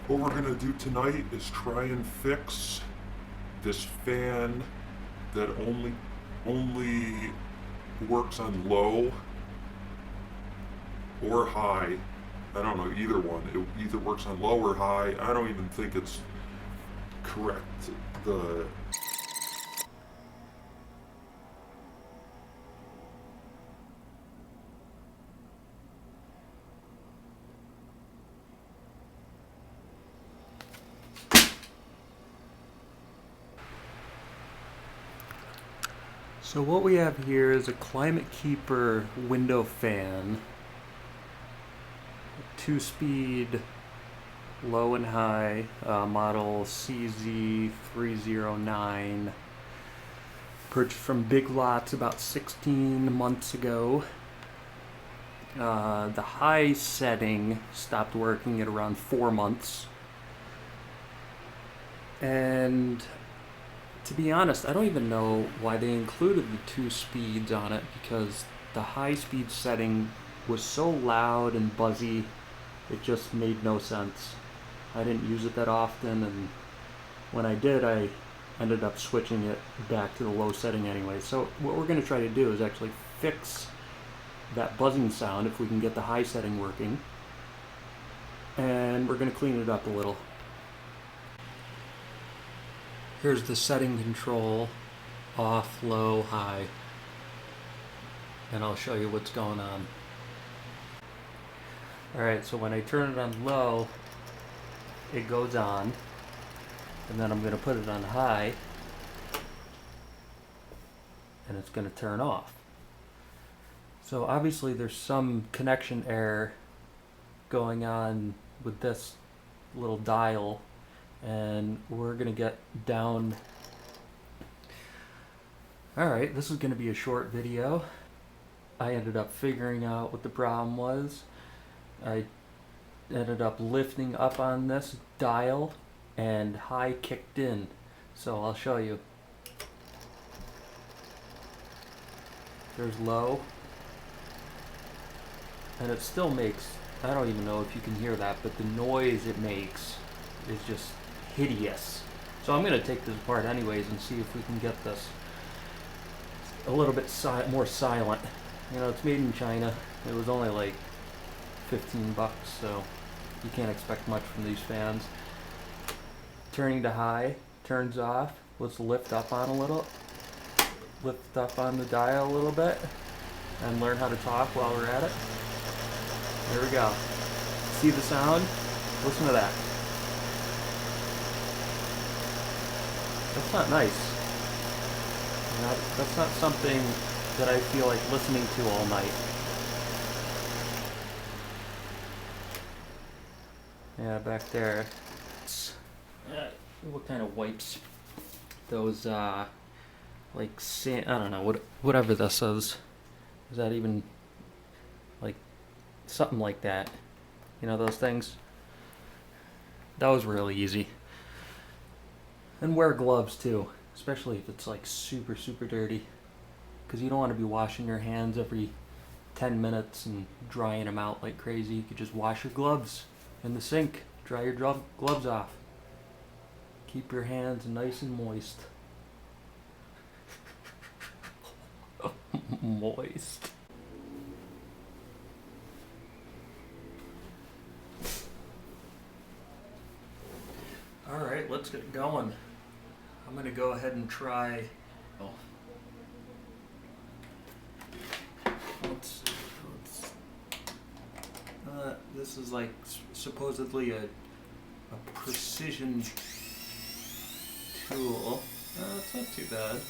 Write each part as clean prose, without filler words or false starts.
What we're gonna do tonight is try and fix this fan that only works on low or high. I don't know, either one. It either works on low or high. I don't even think it's correct. The So what we have here is a Climate Keeper window fan, 2-speed, low and high, model CZ309, purchased from Big Lots about 16 months ago. The high setting stopped working at around 4 months, and to be honest, I don't even know why they included the 2 speeds on it, because the high speed setting was so loud and buzzy, it just made no sense. I didn't use it that often, and when I did, I ended up switching it back to the low setting anyway. So what we're going to try to do is actually fix that buzzing sound if we can get the high setting working, and we're going to clean it up a little. Here's the setting control, off, low, high, and I'll show you what's going on. Alright, so when I turn it on low, it goes on, and then I'm going to put it on high, and it's going to turn off. So obviously there's some connection error going on with this little dial, and we're gonna get down. Alright, this is gonna be a short video. I ended up figuring out what the problem was. I ended up lifting up on this dial and high kicked in. So I'll show you. There's low, and it still makes, I don't even know if you can hear that, but the noise it makes is just hideous. So I'm going to take this apart anyways and see if we can get this a little bit more silent. You know, it's made in China. It was only like 15 bucks, so you can't expect much from these fans. Turning to high, turns off. Let's lift up on a little. Lift up on the dial a little bit and learn how to talk while we're at it. There we go. See the sound? Listen to that. That's not nice. That's not something that I feel like listening to all night. Yeah, back there. What kind of wipes? Those, like sand, I don't know, whatever this is. Is that even, like, something like that? You know, those things? That was really easy. And wear gloves too, especially if it's like super, super dirty. Because you don't want to be washing your hands every 10 minutes and drying them out like crazy. You could just wash your gloves in the sink, dry your gloves off. Keep your hands nice and moist. Moist. Alright, let's get going. I'm going to go ahead and try. This is like supposedly a precision tool. It's not too bad.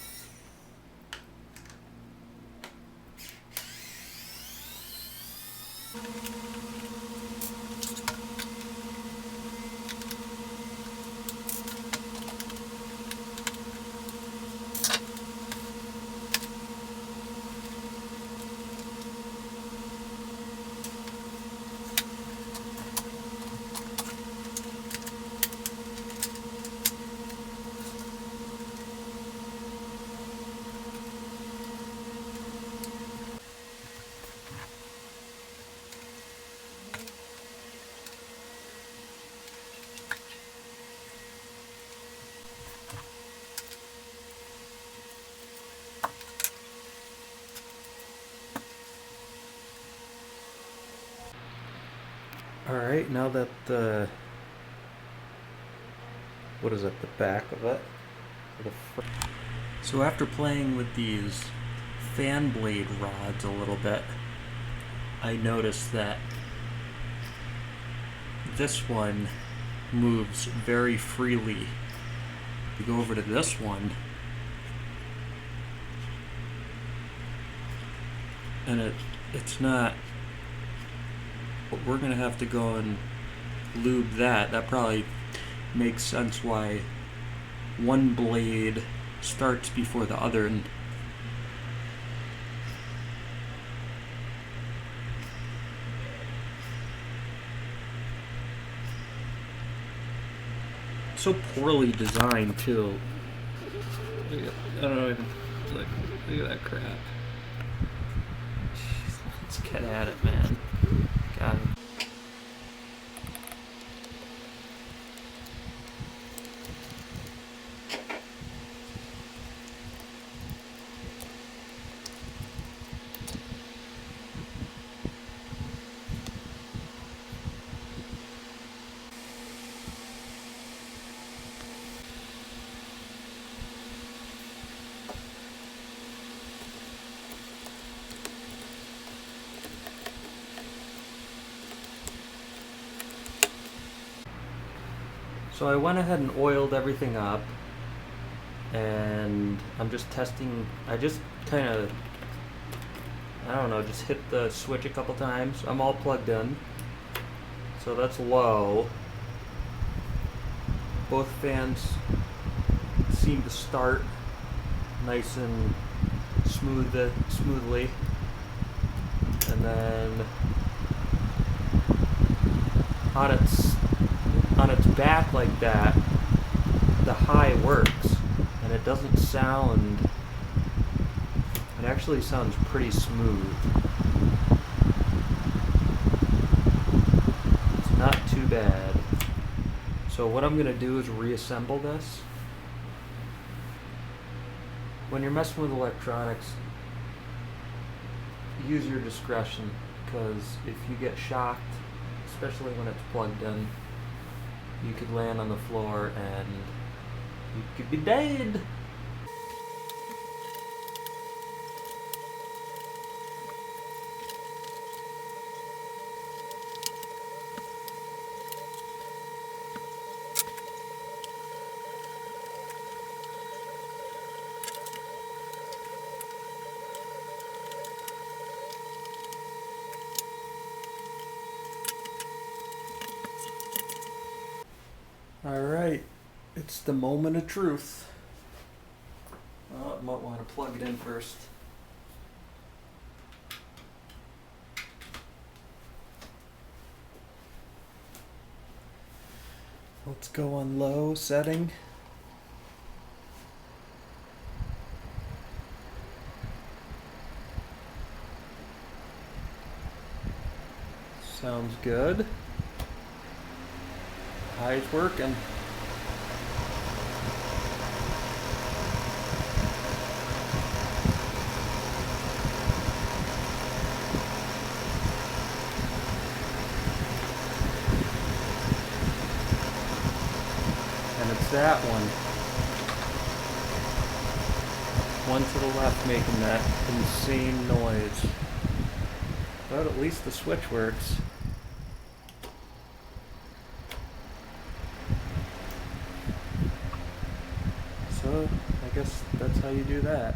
Alright, now that the... what is it, the back of it? So after playing with these fan blade rods a little bit, I noticed that this one moves very freely. You go over to this one, and it's not. But we're gonna have to go and lube that. That probably makes sense why one blade starts before the other. And so poorly designed too. I don't know. Look at that crap. Jeez, let's get at it, man. God. So I went ahead and oiled everything up, and I'm just testing. I just kind of, I don't know, just hit the switch a couple times. I'm all plugged in, so that's low. Both fans seem to start nice and smoothly, and then on its back like that, the high works, and it doesn't sound. It actually sounds pretty smooth. It's not too bad. So what I'm gonna do is reassemble this. When you're messing with electronics, use your discretion, because if you get shocked, especially when it's plugged in, you could land on the floor and you could be dead. Alright, it's the moment of truth. Oh, I might want to plug it in first. Let's go on low setting. Sounds good. High's working. And it's that one. One to the left making that insane noise. But at least the switch works. So I guess that's how you do that.